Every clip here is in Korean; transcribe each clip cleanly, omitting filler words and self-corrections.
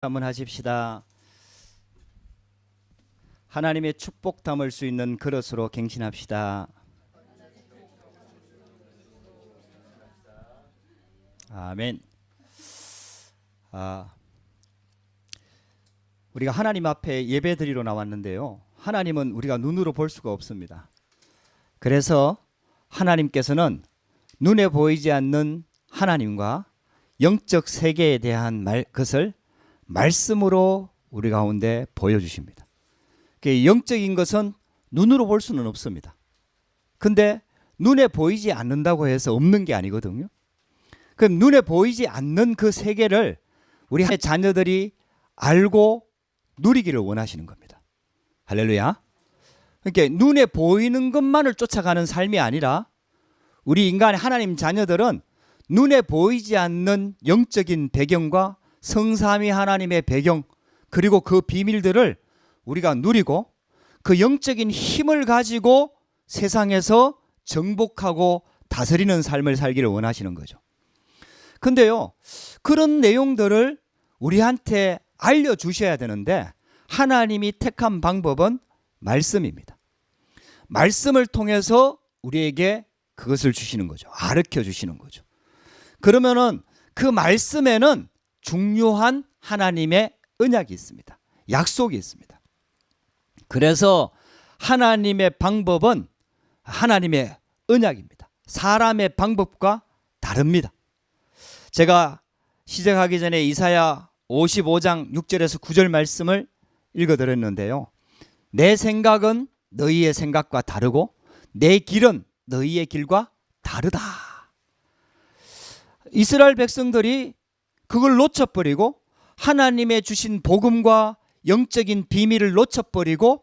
한번 하십시다. 하나님의 축복 담을 수 있는 그릇으로 갱신합시다. 아멘. 우리가 하나님 앞에 예배드리러 나왔는데요, 하나님은 우리가 눈으로 볼 수가 없습니다. 그래서 하나님께서는 눈에 보이지 않는 하나님과 영적 세계에 대한 것을 말씀으로 우리 가운데 보여주십니다. 영적인 것은 눈으로 볼 수는 없습니다. 근데 눈에 보이지 않는다고 해서 없는 게 아니거든요. 그럼 눈에 보이지 않는 그 세계를 우리 자녀들이 알고 누리기를 원하시는 겁니다. 할렐루야. 그러니까 눈에 보이는 것만을 쫓아가는 삶이 아니라 우리 인간의 하나님 자녀들은 눈에 보이지 않는 영적인 배경과 성삼위 하나님의 배경, 그리고 그 비밀들을 우리가 누리고 그 영적인 힘을 가지고 세상에서 정복하고 다스리는 삶을 살기를 원하시는 거죠. 근데요, 그런 내용들을 우리한테 알려주셔야 되는데 하나님이 택한 방법은 말씀입니다. 말씀을 통해서 우리에게 그것을 주시는 거죠. 가르쳐 주시는 거죠. 그러면은 그 말씀에는 중요한 하나님의 언약이 있습니다. 약속이 있습니다. 그래서 하나님의 방법은 하나님의 언약입니다. 사람의 방법과 다릅니다. 제가 시작하기 전에 이사야 55장 6절에서 9절 말씀을 읽어드렸는데요, 내 생각은 너희의 생각과 다르고 내 길은 너희의 길과 다르다. 이스라엘 백성들이 그걸 놓쳐버리고 하나님의 주신 복음과 영적인 비밀을 놓쳐버리고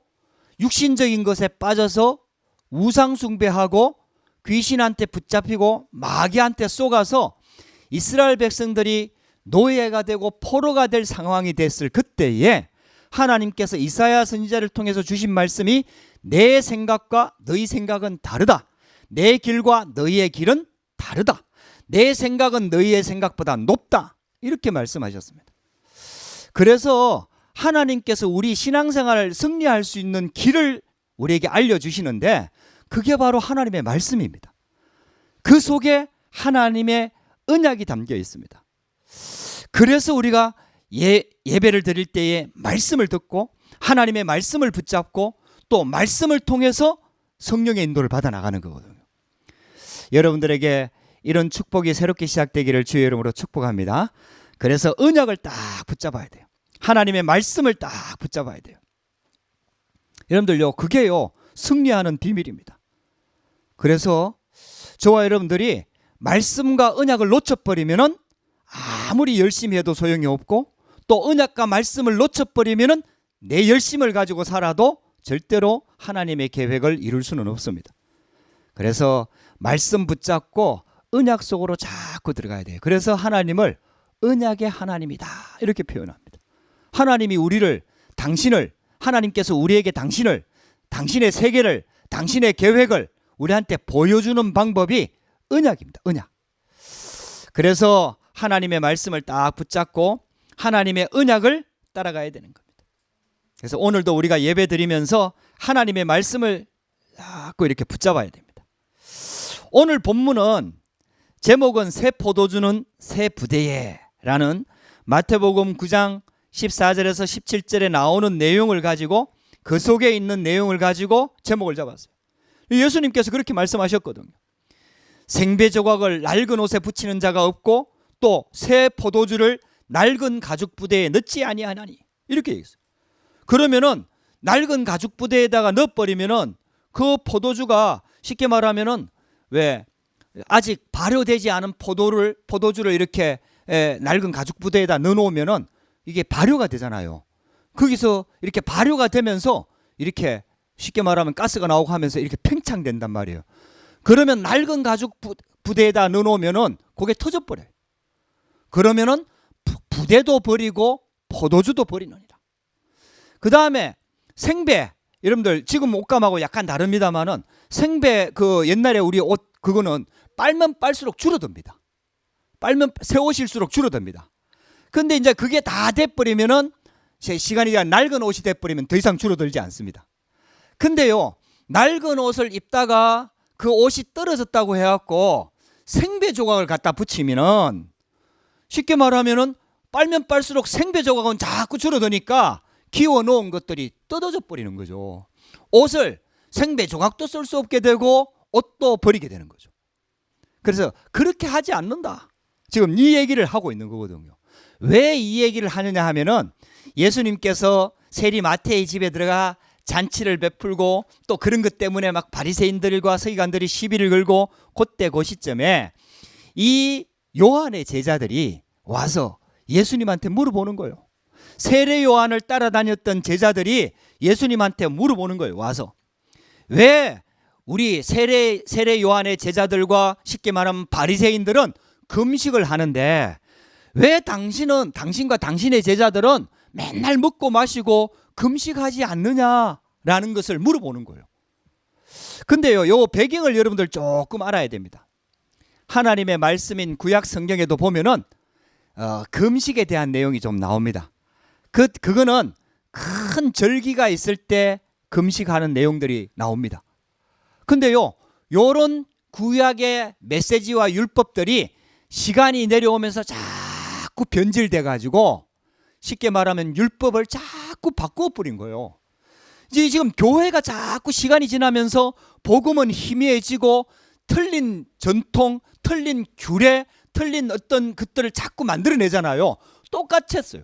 육신적인 것에 빠져서 우상 숭배하고 귀신한테 붙잡히고 마귀한테 쏘가서 이스라엘 백성들이 노예가 되고 포로가 될 상황이 됐을 그때에 하나님께서 이사야 선지자를 통해서 주신 말씀이 내 생각과 너희 생각은 다르다. 내 길과 너희의 길은 다르다. 내 생각은 너희의 생각보다 높다. 이렇게 말씀하셨습니다. 그래서 하나님께서 우리 신앙생활을 승리할 수 있는 길을 우리에게 알려주시는데 그게 바로 하나님의 말씀입니다. 그 속에 하나님의 언약이 담겨 있습니다. 그래서 우리가 예배를 드릴 때에 말씀을 듣고 하나님의 말씀을 붙잡고 또 말씀을 통해서 성령의 인도를 받아 나가는 거거든요. 여러분들에게 이런 축복이 새롭게 시작되기를 주의 이름으로 축복합니다. 그래서 언약을 딱 붙잡아야 돼요. 하나님의 말씀을 딱 붙잡아야 돼요. 여러분들요, 그게요 승리하는 비밀입니다. 그래서 저와 여러분들이 말씀과 언약을 놓쳐버리면은 아무리 열심히 해도 소용이 없고 또 언약과 말씀을 놓쳐버리면은 내 열심을 가지고 살아도 절대로 하나님의 계획을 이룰 수는 없습니다. 그래서 말씀 붙잡고 언약 속으로 자꾸 들어가야 돼요. 그래서 하나님을 언약의 하나님이다 이렇게 표현합니다. 하나님이 우리를, 당신을, 하나님께서 우리에게 당신을, 당신의 세계를, 당신의 계획을 우리한테 보여주는 방법이 언약입니다. 언약. 그래서 하나님의 말씀을 딱 붙잡고 하나님의 언약을 따라가야 되는 겁니다. 그래서 오늘도 우리가 예배 드리면서 하나님의 말씀을 자꾸 이렇게 붙잡아야 됩니다. 오늘 본문은 제목은 새 포도주는 새 부대에 라는 마태복음 9장 14절에서 17절에 나오는 내용을 가지고 그 속에 있는 내용을 가지고 제목을 잡았어요. 예수님께서 그렇게 말씀하셨거든요. 생배 조각을 낡은 옷에 붙이는 자가 없고 또 새 포도주를 낡은 가죽 부대에 넣지 아니하나니 이렇게 얘기했어요. 그러면은 낡은 가죽 부대에다가 넣어버리면은 그 포도주가 쉽게 말하면은 왜 아직 발효되지 않은 포도주를 이렇게 낡은 가죽 부대에다 넣어놓으면은 이게 발효가 되잖아요. 거기서 이렇게 발효가 되면서 이렇게 쉽게 말하면 가스가 나오고 하면서 이렇게 팽창된단 말이에요. 그러면 낡은 가죽 부대에다 넣어놓으면은 그게 터져버려요. 그러면은 부대도 버리고 포도주도 버리느니라. 그 다음에 생배, 여러분들 지금 옷감하고 약간 다릅니다만은 생배 그 옛날에 우리 옷 그거는 빨면 빨수록 줄어듭니다. 빨면 새 옷일수록 줄어듭니다. 근데 이제 그게 다 돼버리면은 제 시간이 낡은 옷이 돼버리면 더 이상 줄어들지 않습니다. 근데요, 낡은 옷을 입다가 그 옷이 떨어졌다고 해갖고 생배 조각을 갖다 붙이면은 쉽게 말하면은 빨면 빨수록 생배 조각은 자꾸 줄어드니까 기워 놓은 것들이 뜯어져 버리는 거죠. 옷을 생배 조각도 쓸 수 없게 되고 옷도 버리게 되는 거죠. 그래서 그렇게 하지 않는다. 지금 이 얘기를 하고 있는 거거든요. 왜 이 얘기를 하느냐 하면은 예수님께서 세리 마태의 집에 들어가 잔치를 베풀고 또 그런 것 때문에 막 바리새인들과 서기관들이 시비를 걸고 그때 그 시점에 이 요한의 제자들이 와서 예수님한테 물어보는 거예요. 세례 요한을 따라다녔던 제자들이 예수님한테 물어보는 거예요. 와서 왜 우리 세례 요한의 제자들과 쉽게 말하면 바리새인들은 금식을 하는데 왜 당신과 당신의 제자들은 맨날 먹고 마시고 금식하지 않느냐라는 것을 물어보는 거예요. 근데요, 요 배경을 여러분들 조금 알아야 됩니다. 하나님의 말씀인 구약 성경에도 보면은 금식에 대한 내용이 좀 나옵니다. 그거는 큰 절기가 있을 때 금식하는 내용들이 나옵니다. 근데요, 요런 구약의 메시지와 율법들이 시간이 내려오면서 자꾸 변질돼 가지고 쉽게 말하면 율법을 자꾸 바꾸어 버린 거예요. 이제 지금 교회가 자꾸 시간이 지나면서 복음은 희미해지고 틀린 전통, 틀린 규례, 틀린 어떤 것들을 자꾸 만들어내잖아요. 똑같이 했어요.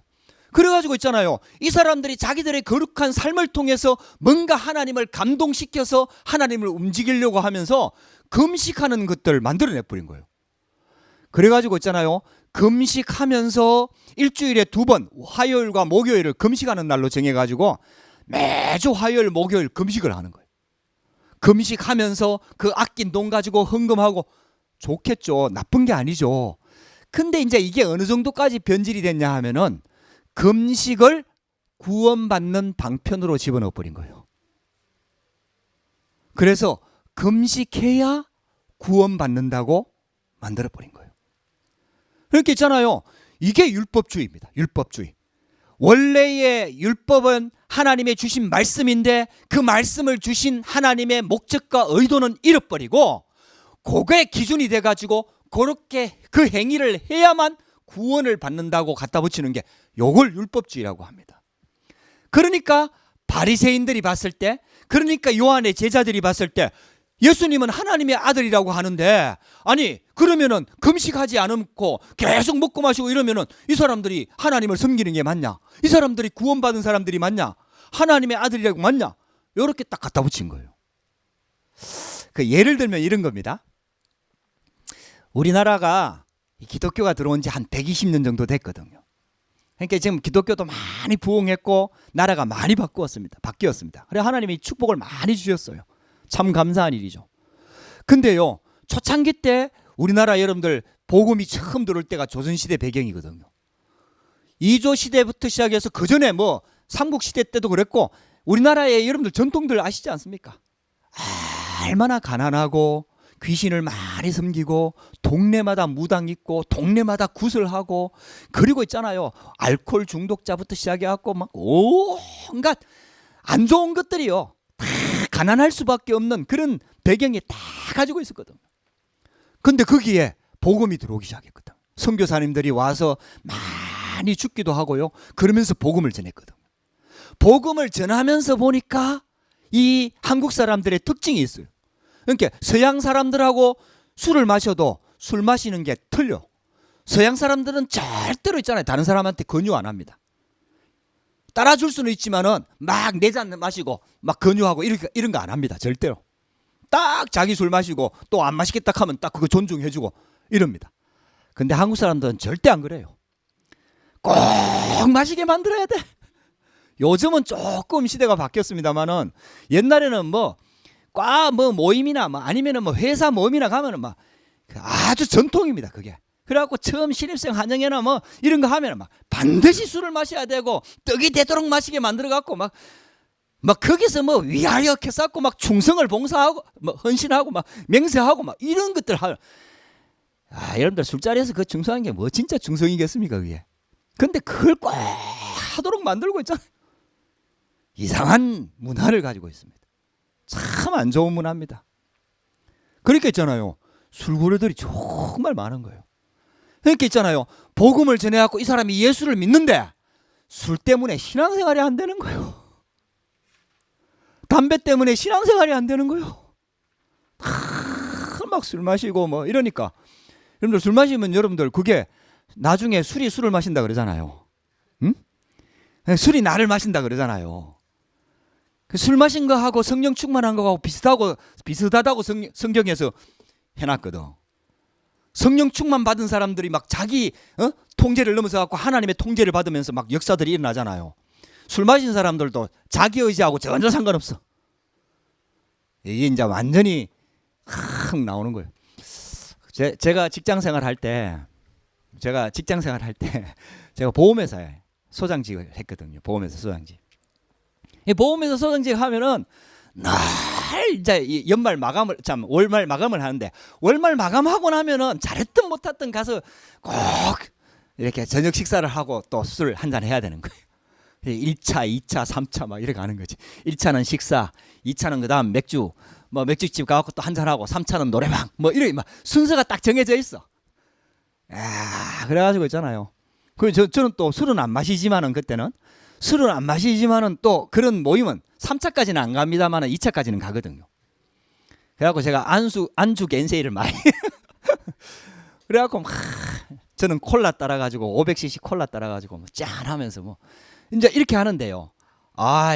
그래가지고 있잖아요, 이 사람들이 자기들의 거룩한 삶을 통해서 뭔가 하나님을 감동시켜서 하나님을 움직이려고 하면서 금식하는 것들을 만들어내버린 거예요. 그래가지고 있잖아요, 금식하면서 일주일에 2번 화요일과 목요일을 금식하는 날로 정해가지고 매주 화요일 목요일 금식을 하는 거예요. 금식하면서 그 아낀 돈 가지고 헌금하고 좋겠죠. 나쁜 게 아니죠. 근데 이제 이게 어느 정도까지 변질이 됐냐 하면은 금식을 구원받는 방편으로 집어넣어 버린 거예요. 그래서 금식해야 구원받는다고 만들어 버린 거예요. 그렇게 있잖아요, 이게 율법주의입니다. 율법주의. 원래의 율법은 하나님의 주신 말씀인데 그 말씀을 주신 하나님의 목적과 의도는 잃어버리고 그게 기준이 돼가지고 그렇게 그 행위를 해야만 구원을 받는다고 갖다 붙이는 게 요걸 율법주의라고 합니다. 그러니까 바리새인들이 봤을 때, 그러니까 요한의 제자들이 봤을 때 예수님은 하나님의 아들이라고 하는데, 아니 그러면은 금식하지 않고 계속 먹고 마시고 이러면은 이 사람들이 하나님을 섬기는 게 맞냐? 이 사람들이 구원받은 사람들이 맞냐? 하나님의 아들이라고 맞냐? 이렇게 딱 갖다 붙인 거예요. 그 예를 들면 이런 겁니다. 우리나라가 기독교가 들어온 지 한 120년 정도 됐거든요. 그러니까 지금 기독교도 많이 부흥했고 나라가 많이 바뀌었습니다. 그래 하나님이 축복을 많이 주셨어요. 참 감사한 일이죠. 근데요, 초창기 때 우리나라 여러분들 복음이 처음 들어올 때가 조선시대 배경이거든요. 이조 시대부터 시작해서 그 전에 뭐 삼국시대 때도 그랬고 우리나라의 여러분들 전통들 아시지 않습니까? 얼마나 가난하고 귀신을 많이 섬기고 동네마다 무당 있고 동네마다 구슬하고, 그리고 있잖아요, 알코올 중독자부터 시작해갖고 막 온갖 안 좋은 것들이요 다 가난할 수밖에 없는 그런 배경이 다 가지고 있었거든요. 근데 거기에 복음이 들어오기 시작했거든. 선교사님들이 와서 많이 죽기도 하고요, 그러면서 복음을 전했거든. 복음을 전하면서 보니까 이 한국 사람들의 특징이 있어요. 그러니까 서양 사람들하고 술을 마셔도 술 마시는 게 틀려. 서양 사람들은 절대로 있잖아요, 다른 사람한테 권유 안 합니다. 따라줄 수는 있지만은 막 내 잔 마시고 막 권유하고 이런 거 안 합니다. 절대로. 딱 자기 술 마시고 또 안 마시겠다 하면 딱 그거 존중해주고 이럽니다. 근데 한국 사람들은 절대 안 그래요. 꼭 마시게 만들어야 돼. 요즘은 조금 시대가 바뀌었습니다만은 옛날에는 뭐 모임이나 아니면은 회사 모임이나 가면은 아주 전통입니다, 그게. 그래갖고 처음 신입생 환영회나 이런 거 하면은 반드시 술을 마셔야 되고 떡이 되도록 마시게 만들어갖고 거기서 위하여 해갖고 충성을 봉사하고 헌신하고 맹세하고 이런 것들 하요. 여러분들 술자리에서 그 충성한 게 진짜 충성이겠습니까, 그게? 근데 그걸 꼭 하도록 만들고 있잖아요. 이상한 문화를 가지고 있습니다. 참 안 좋은 문화입니다. 그러니까 있잖아요. 술고래들이 정말 많은 거예요. 그러니까 있잖아요. 복음을 전해갖고 이 사람이 예수를 믿는데 술 때문에 신앙생활이 안 되는 거예요. 담배 때문에 신앙생활이 안 되는 거예요. 막 술 마시고 뭐 이러니까 여러분들 술 마시면 여러분들 그게 나중에 술이 술을 마신다 그러잖아요. 응? 술이 나를 마신다 그러잖아요. 술 마신 거하고 성령 충만한 거하고 비슷하다고 성경에서 해놨거든. 성령 충만 받은 사람들이 막 자기 통제를 넘어서 갖고 하나님의 통제를 받으면서 막 역사들이 일어나잖아요. 술 마신 사람들도 자기 의지하고 전혀 상관없어. 이게 이제 완전히 확 나오는 거예요. 제가 직장 생활할 때 제가 보험회사에 소장직을 했거든요. 보험회사 소장직. 이 보험회사 소장직 하면은 날 이제 연말 마감을 월말 마감을 하는데 월말 마감하고 나면은 잘했든 못했든 가서 꼭 이렇게 저녁 식사를 하고 또 술 한잔 해야 되는 거예요. 1차, 2차, 3차 막 이렇게 가는 거지. 1차는 식사, 2차는 그다음 맥주, 뭐 맥주집 가고 또 한잔하고 3차는 노래방 뭐 이렇게 막 순서가 딱 정해져 있어. 그래가지고 있잖아요. 저는 또 술은 안 마시지만은 그때는 술은 안 마시지만은 또 그런 모임은 3차까지는 안 갑니다만은 2차까지는 가거든요. 그래갖고 제가 안주 겐세이를 많이 그래갖고 막 저는 콜라 따라가지고 500cc 콜라 따라가지고 뭐 짠 하면서 뭐 이제 이렇게 하는데요.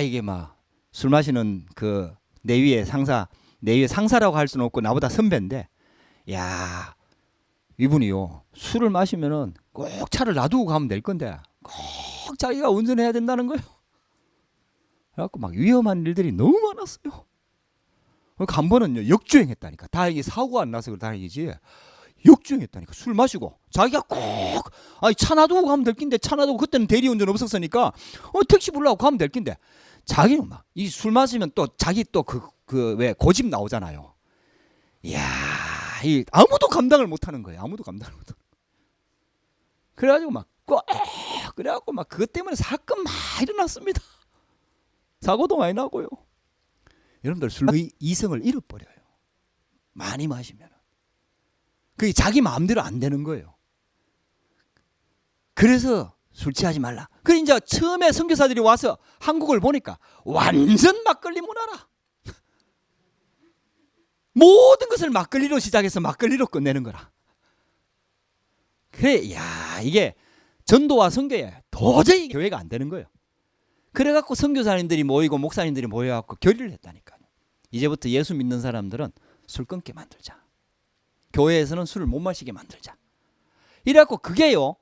이게 막 술 마시는 그 내 위에 상사라고 할 수는 없고 나보다 선배인데, 야 이분이요 술을 마시면은 꼭 차를 놔두고 가면 될 건데 꼭 자기가 운전해야 된다는 거예요. 그래갖고 막 위험한 일들이 너무 많았어요. 그러니까 한 번은요 역주행했다니까. 다행히 사고가 안 나서 다행이지. 역주행했다니까. 술 마시고 자기가 꼭 차 놔두고 가면 될 낀데 차 놔두고 그때는 대리운전 없었으니까 택시 불러고 가면 될 낀데 자기는 막 이 술 마시면 또 자기 또 그 왜 고집 나오잖아요. 이야 이 아무도 감당을 못하는 거예요. 아무도 감당을 못하는. 그래가지고 막 그래갖고 막 그것 때문에 사건 막 일어났습니다. 사고도 많이 나고요. 여러분들 술의 이성을 잃어버려요. 많이 마시면 그게 자기 마음대로 안 되는 거예요. 그래서 술 취하지 말라. 그래 이제 처음에 선교사들이 와서 한국을 보니까 완전 막걸리 문화라. 모든 것을 막걸리로 시작해서 막걸리로 끝내는 거라. 그래, 이게 전도와 선교에 도저히 교회가 안 되는 거예요. 그래갖고 선교사님들이 모이고 목사님들이 모여갖고 결의를 했다니까요. 이제부터 예수 믿는 사람들은 술 끊게 만들자. 교회에서는 술을 못 마시게 만들자. 이래갖고 그게요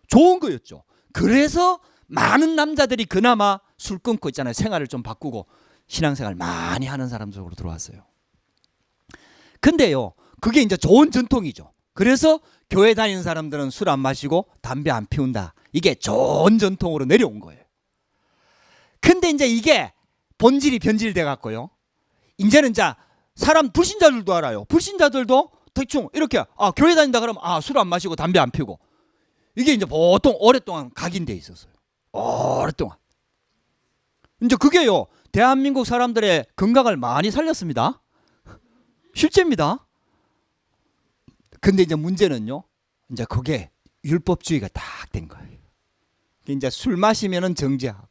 좋은 거였죠. 그래서 많은 남자들이 그나마 술 끊고 있잖아요. 생활을 좀 바꾸고 신앙생활 많이 하는 사람 쪽으로 들어왔어요. 근데요 그게 이제 좋은 전통이죠. 그래서 교회 다니는 사람들은 술 안 마시고 담배 안 피운다. 이게 좋은 전통으로 내려온 거예요. 근데 이제 이게 본질이 변질돼 갖고요. 이제는 사람 불신자들도 알아요. 불신자들도 대충 이렇게 교회 다닌다 그러면 술 안 마시고 담배 안 피우고 이게 이제 보통 오랫동안 각인돼 있었어요. 오랫동안. 이제 그게요 대한민국 사람들의 건강을 많이 살렸습니다. 실제입니다. 근데 이제 문제는요. 이제 그게 율법주의가 딱 된 거예요. 이제 술 마시면은 정죄하고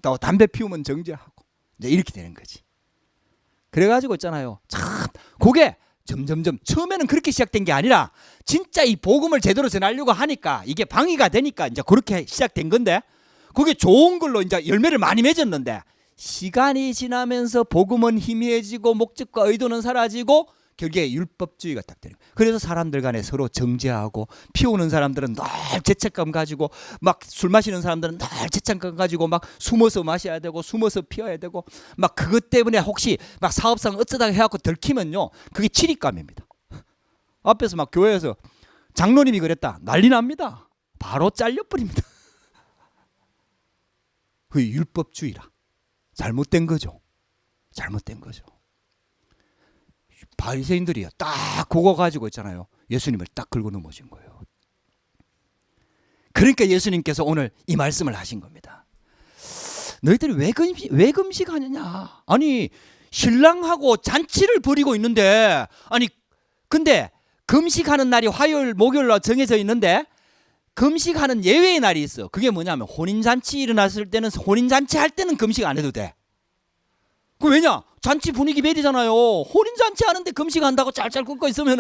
또 담배 피우면 정죄하고 이제 이렇게 되는 거지. 그래가지고 있잖아요. 참 그게 점점점 처음에는 그렇게 시작된 게 아니라 진짜 이 복음을 제대로 전하려고 하니까 이게 방위가 되니까 이제 그렇게 시작된 건데 그게 좋은 걸로 이제 열매를 많이 맺었는데 시간이 지나면서 복음은 희미해지고 목적과 의도는 사라지고 결국에 율법주의가 딱 되는 거예요. 그래서 사람들 간에 서로 정죄하고 피우는 사람들은 늘 죄책감 가지고 막 술 마시는 사람들은 늘 죄책감 가지고 막 숨어서 마셔야 되고 숨어서 피워야 되고 막 그것 때문에 혹시 막 사업상 어쩌다가 해갖고 들키면요 그게 치릿감입니다. 앞에서 막 교회에서 장로님이 그랬다 난리 납니다. 바로 잘려버립니다. 그게 율법주의라. 잘못된 거죠. 잘못된 거죠. 바리새인들이요 딱 그거 가지고 있잖아요. 예수님을 딱 긁어 넘어진 거예요. 그러니까 예수님께서 오늘 이 말씀을 하신 겁니다. 너희들이 왜 금식하느냐? 아니 신랑하고 잔치를 벌이고 있는데, 아니 근데 금식하는 날이 화요일 목요일로 정해져 있는데 금식하는 예외의 날이 있어. 그게 뭐냐면 혼인잔치 일어났을 때는, 혼인잔치 할 때는 금식 안 해도 돼. 그 왜냐? 잔치 분위기 배리잖아요. 혼인잔치 하는데 금식한다고 짤짤 굽고 있으면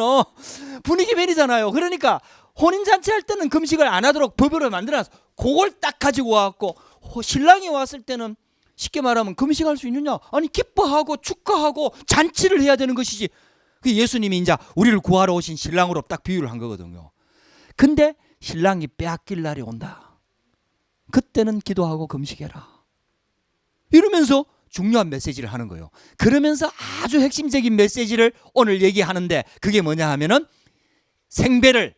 분위기 배리잖아요. 그러니까 혼인잔치 할 때는 금식을 안 하도록 법을 만들어놨어. 그걸 딱 가지고 와갖고 신랑이 왔을 때는 쉽게 말하면 금식할 수 있느냐? 아니 기뻐하고 축하하고 잔치를 해야 되는 것이지. 그 예수님이 이제 우리를 구하러 오신 신랑으로 딱 비유를 한 거거든요. 근데 신랑이 빼앗길 날이 온다. 그때는 기도하고 금식해라. 이러면서 중요한 메시지를 하는 거예요. 그러면서 아주 핵심적인 메시지를 오늘 얘기하는데, 그게 뭐냐 하면은 생배를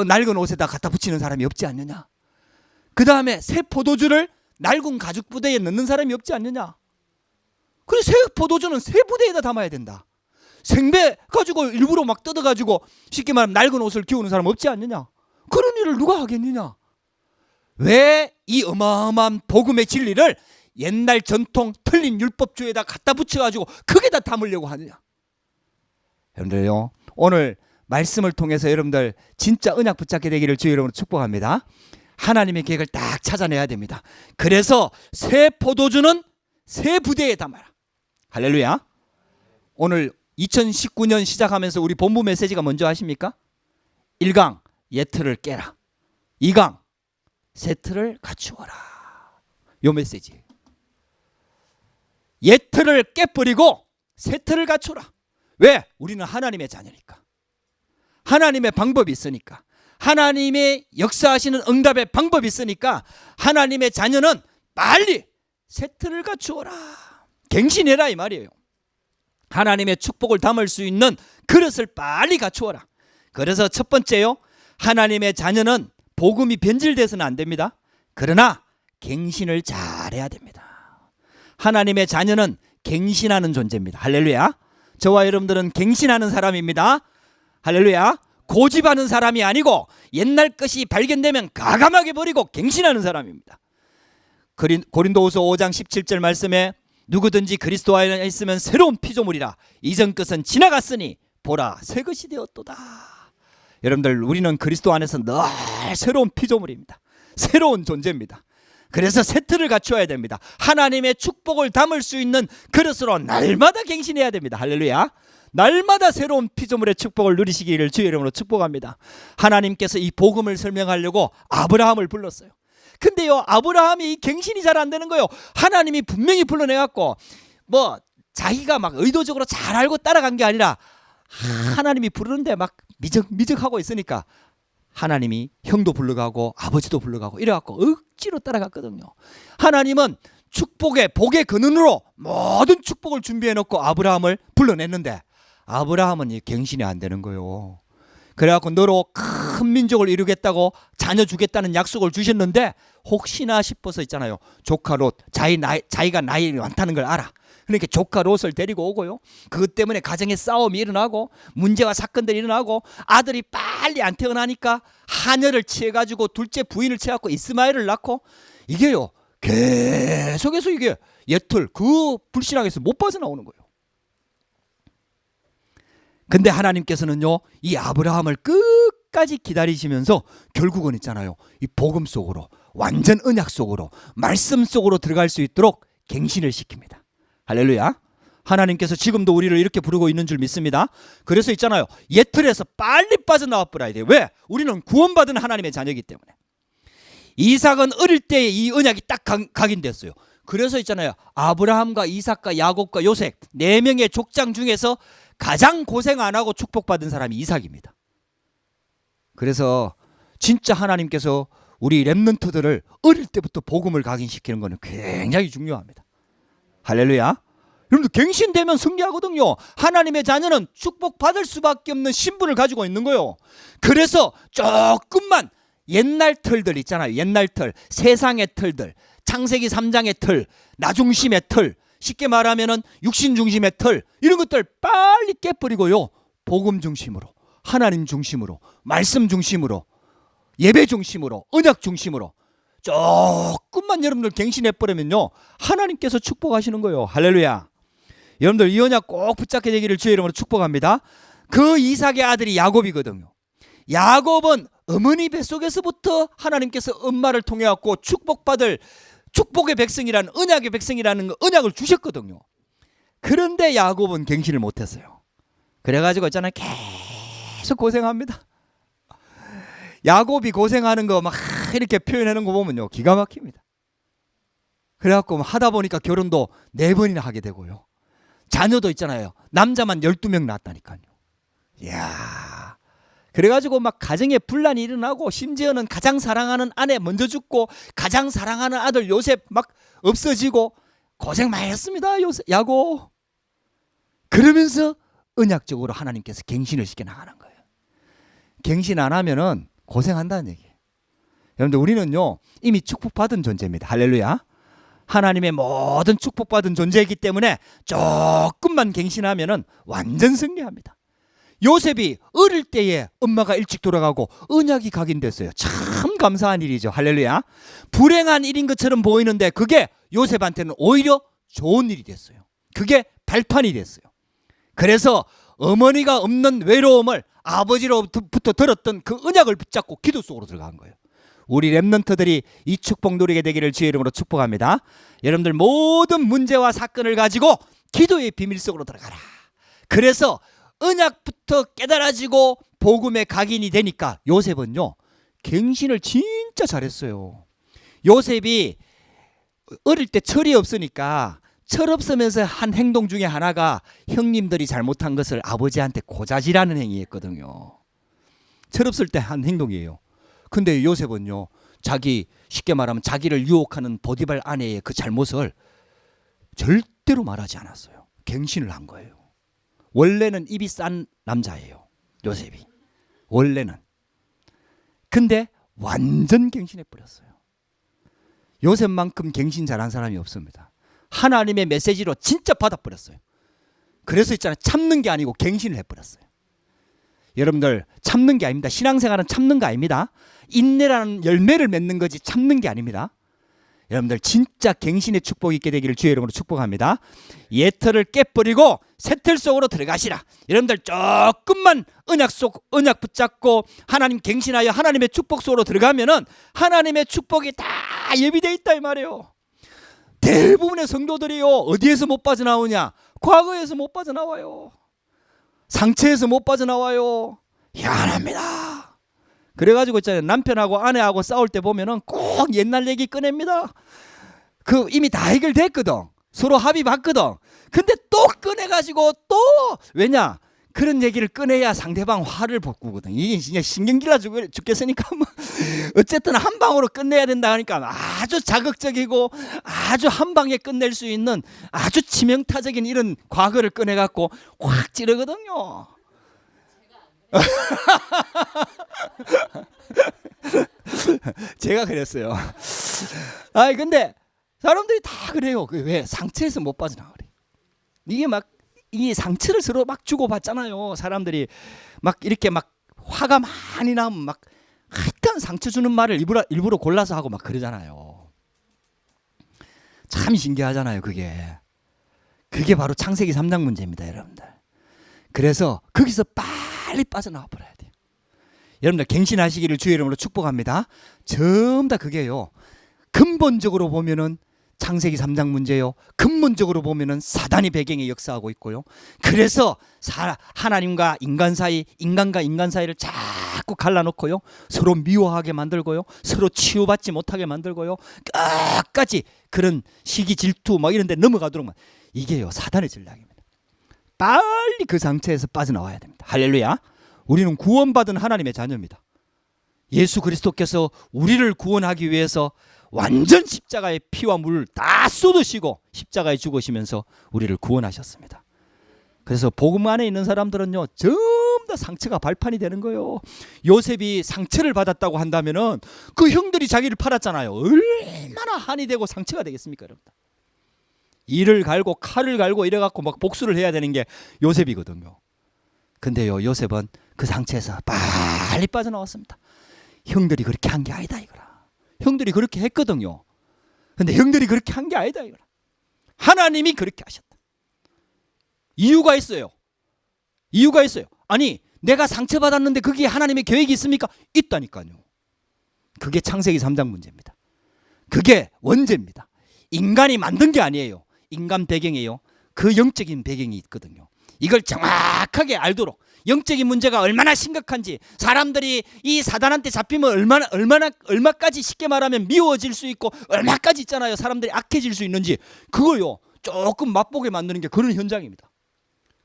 낡은 옷에다 갖다 붙이는 사람이 없지 않느냐. 그 다음에 새 포도주를 낡은 가죽 부대에 넣는 사람이 없지 않느냐. 그리고 새 포도주는 새 부대에다 담아야 된다. 생배 가지고 일부러 막 뜯어가지고 쉽게 말하면 낡은 옷을 기우는 사람 없지 않느냐. 그런 일을 누가 하겠느냐. 왜 이 어마어마한 복음의 진리를 옛날 전통 틀린 율법주의에다 갖다 붙여가지고 거기다 담으려고 하느냐. 여러분들요, 오늘 말씀을 통해서 여러분들 진짜 언약 붙잡게 되기를 주의 이름으로 축복합니다. 하나님의 계획을 딱 찾아내야 됩니다. 그래서 새 포도주는 새 부대에 담아라. 할렐루야. 오늘 2019년 시작하면서 우리 본부 메시지가 뭔지 아십니까? 1강 옛 틀을 깨라, 2강 새 틀을 갖추어라. 요 메시지. 옛 틀을 깨버리고 새 틀을 갖추라. 왜? 우리는 하나님의 자녀니까. 하나님의 방법이 있으니까. 하나님의 역사하시는 응답의 방법이 있으니까 하나님의 자녀는 빨리 새 틀을 갖추어라. 갱신해라 이 말이에요. 하나님의 축복을 담을 수 있는 그릇을 빨리 갖추어라. 그래서 첫 번째요, 하나님의 자녀는 복음이 변질돼서는 안 됩니다. 그러나 갱신을 잘해야 됩니다. 하나님의 자녀는 갱신하는 존재입니다. 할렐루야. 저와 여러분들은 갱신하는 사람입니다. 할렐루야. 고집하는 사람이 아니고 옛날 것이 발견되면 가감하게 버리고 갱신하는 사람입니다. 고린도후서 5장 17절 말씀에 누구든지 그리스도 안에 있으면 새로운 피조물이라, 이전 것은 지나갔으니 보라 새 것이 되었도다. 여러분들, 우리는 그리스도 안에서 늘 새로운 피조물입니다. 새로운 존재입니다. 그래서 새 틀을 갖추어야 됩니다. 하나님의 축복을 담을 수 있는 그릇으로 날마다 갱신해야 됩니다. 할렐루야. 날마다 새로운 피조물의 축복을 누리시기를 주의 이름으로 축복합니다. 하나님께서 이 복음을 설명하려고 아브라함을 불렀어요. 근데요, 아브라함이 갱신이 잘 안 되는 거예요. 하나님이 분명히 불러내갖고 자기가 막 의도적으로 잘 알고 따라간 게 아니라 하나님이 부르는데 막 미적하고 있으니까 하나님이 형도 불러가고 아버지도 불러가고 이래갖고 억지로 따라갔거든요. 하나님은 복의 근원으로 모든 축복을 준비해놓고 아브라함을 불러냈는데 아브라함은 이 갱신이 안 되는 거예요. 그래갖고 너로 큰 민족을 이루겠다고 자녀 주겠다는 약속을 주셨는데 혹시나 싶어서 있잖아요. 조카 롯, 자기가 나이 많다는 걸 알아. 그러니까 조카 롯을 데리고 오고요. 그것 때문에 가정에 싸움이 일어나고 문제와 사건들이 일어나고 아들이 빨리 안 태어나니까 하녀를 취해가지고 둘째 부인을 취해갖고 이스마엘을 낳고 이게요. 계속해서 이게 옛틀 그 불신앙에서 못 빠져나오는 거예요. 근데 하나님께서는요, 이 아브라함을 끝까지 기다리시면서 결국은 있잖아요, 이 복음 속으로, 완전 언약 속으로, 말씀 속으로 들어갈 수 있도록 갱신을 시킵니다. 할렐루야. 하나님께서 지금도 우리를 이렇게 부르고 있는 줄 믿습니다. 그래서 있잖아요, 옛 틀에서 빨리 빠져나와 버려야 돼요. 왜? 우리는 구원받은 하나님의 자녀이기 때문에. 이삭은 어릴 때 이 언약이 딱 각인됐어요. 그래서 있잖아요, 아브라함과 이삭과 야곱과 요셉 4명의 족장 중에서 가장 고생 안 하고 축복받은 사람이 이삭입니다. 그래서 진짜 하나님께서 우리 렘넌트들을 어릴 때부터 복음을 각인시키는 것은 굉장히 중요합니다. 할렐루야. 여러분들 갱신되면 승리하거든요. 하나님의 자녀는 축복받을 수밖에 없는 신분을 가지고 있는 거예요. 그래서 조금만 옛날 틀들 있잖아요. 옛날 틀, 세상의 틀들, 창세기 3장의 틀, 나 중심의 틀, 쉽게 말하면은 육신 중심의 틀, 이런 것들 빨리 깨버리고요, 복음 중심으로, 하나님 중심으로, 말씀 중심으로 예배 중심으로, 언약 중심으로 조금만 여러분들 갱신해버리면요, 하나님께서 축복하시는 거예요. 할렐루야. 여러분들 이 언약 꼭 붙잡게 되기를 주의 이름으로 축복합니다. 그 이삭의 아들이 야곱이거든요. 야곱은 어머니 뱃속에서부터 하나님께서 엄마를 통해 갖고 축복받을 축복의 백성이라는, 언약의 백성이라는 언약을 주셨거든요. 그런데 야곱은 갱신을 못했어요. 그래가지고 있잖아요, 계속 고생합니다. 야곱이 고생하는 거 막 이렇게 표현하는 거 보면요, 기가 막힙니다. 그래갖고 하다 보니까 결혼도 4번이나 하게 되고요, 자녀도 있잖아요, 남자만 12명 낳았다니까요. 이야, 그래가지고 막 가정에 분란이 일어나고, 심지어는 가장 사랑하는 아내 먼저 죽고, 가장 사랑하는 아들 요셉 막 없어지고, 고생 많이 했습니다, 야곱. 그러면서 언약적으로 하나님께서 갱신을 시켜 나가는 거예요. 갱신 안 하면은 고생한다는 얘기예요. 여러분들, 우리는요 이미 축복받은 존재입니다. 할렐루야. 하나님의 모든 축복받은 존재이기 때문에 조금만 갱신하면은 완전 승리합니다. 요셉이 어릴 때에 엄마가 일찍 돌아가고 언약이 각인됐어요. 참 감사한 일이죠. 할렐루야. 불행한 일인 것처럼 보이는데 그게 요셉한테는 오히려 좋은 일이 됐어요. 그게 발판이 됐어요. 그래서 어머니가 없는 외로움을 아버지로부터 들었던 그 언약을 붙잡고 기도 속으로 들어간 거예요. 우리 랩런트들이 이 축복 누리게 되기를 주의 이름으로 축복합니다. 여러분들 모든 문제와 사건을 가지고 기도의 비밀 속으로 들어가라. 그래서 언약부터 깨달아지고 복음의 각인이 되니까 요셉은요 갱신을 진짜 잘했어요. 요셉이 어릴 때 철이 없으니까, 철 없으면서 한 행동 중에 하나가 형님들이 잘못한 것을 아버지한테 고자질하는 행위였거든요. 철 없을 때 한 행동이에요. 근데 요셉은요, 자기, 쉽게 말하면 자기를 유혹하는 보디발 아내의 그 잘못을 절대로 말하지 않았어요. 갱신을 한 거예요. 원래는 입이 싼 남자예요, 요셉이. 원래는. 근데 완전 갱신해버렸어요. 요셉만큼 갱신 잘한 사람이 없습니다. 하나님의 메시지로 진짜 받아버렸어요. 그래서 있잖아요, 참는 게 아니고 갱신을 해버렸어요. 여러분들, 참는 게 아닙니다. 신앙생활은 참는 거 아닙니다. 인내라는 열매를 맺는 거지 참는 게 아닙니다. 여러분들 진짜 갱신의 축복이 있게 되기를 주의 이름으로 축복합니다. 옛틀을 깨버리고 새 틀 속으로 들어가시라. 여러분들 조금만 언약 붙잡고 하나님 갱신하여 하나님의 축복 속으로 들어가면은 하나님의 축복이 다 예비되어 있다 이 말이에요. 대부분의 성도들이요, 어디에서 못 빠져나오냐? 과거에서 못 빠져나와요. 상처에서 못 빠져나와요. 희한합니다. 그래가지고 있잖아요, 남편하고 아내하고 싸울 때 보면은 꼭 옛날 얘기 꺼냅니다. 그 이미 다 해결됐거든. 서로 합의 봤거든. 근데 또 꺼내가지고 또, 왜냐? 그런 얘기를 꺼내야 상대방 화를 복구거든. 이게 진짜 신경질나 죽겠으니까 뭐 어쨌든 한 방으로 끝내야 된다 하니까 아주 자극적이고 아주 한 방에 끝낼 수 있는 아주 치명타적인 이런 과거를 꺼내갖고 확 찌르거든요. 제가 그랬어요. 아니 근데 사람들이 다 그래요. 왜? 상처에서 못 빠져나가 그래. 이게 막 이 상처를 서로 막 주고 받잖아요. 사람들이 막 이렇게 막 화가 많이 나면 막 하여튼 상처 주는 말을 일부러 골라서 하고 막 그러잖아요. 참 신기하잖아요. 그게 바로 창세기 3장 문제입니다, 여러분들. 그래서 거기서 빨리 빠져나와 버려야 돼요. 여러분들 갱신하시기를 주의 이름으로 축복합니다. 전부 다 그게요, 근본적으로 보면은 창세기 3장 문제요, 근본적으로 보면은 사단이 배경에 역사하고 있고요. 그래서 하나님과 인간 사이, 인간과 인간 사이를 자꾸 갈라놓고요, 서로 미워하게 만들고요, 서로 치유받지 못하게 만들고요, 끝까지 그런 시기 질투 막 이런 데 넘어가도록, 이게요 사단의 전략입니다. 빨리 그 상처에서 빠져나와야 됩니다. 할렐루야. 우리는 구원받은 하나님의 자녀입니다. 예수 그리스도께서 우리를 구원하기 위해서 완전 십자가의 피와 물을 다 쏟으시고 십자가에 죽으시면서 우리를 구원하셨습니다. 그래서 복음 안에 있는 사람들은요 전부 다 상처가 발판이 되는 거예요. 요셉이 상처를 받았다고 한다면은 그 형들이 자기를 팔았잖아요. 얼마나 한이 되고 상처가 되겠습니까, 여러분? 이를 갈고 칼을 갈고 이래갖고 막 복수를 해야 되는 게 요셉이거든요. 근데요, 요셉은 그 상처에서 빨리 빠져나왔습니다. 형들이 그렇게 한 게 아니다 이거라. 형들이 그렇게 했거든요. 근데 형들이 그렇게 한 게 아니다 이거라. 하나님이 그렇게 하셨다. 이유가 있어요. 이유가 있어요. 아니 내가 상처받았는데 그게 하나님의 계획이 있습니까? 있다니까요. 그게 창세기 3장 문제입니다. 그게 원죄입니다. 인간이 만든 게 아니에요. 인간 배경이에요. 그 영적인 배경이 있거든요. 이걸 정확하게 알도록 영적인 문제가 얼마나 심각한지, 사람들이 이 사단한테 잡히면 얼마까지 쉽게 말하면 미워질 수 있고 얼마까지 있잖아요. 사람들이 악해질 수 있는지 그거요 조금 맛보게 만드는 게 그런 현장입니다.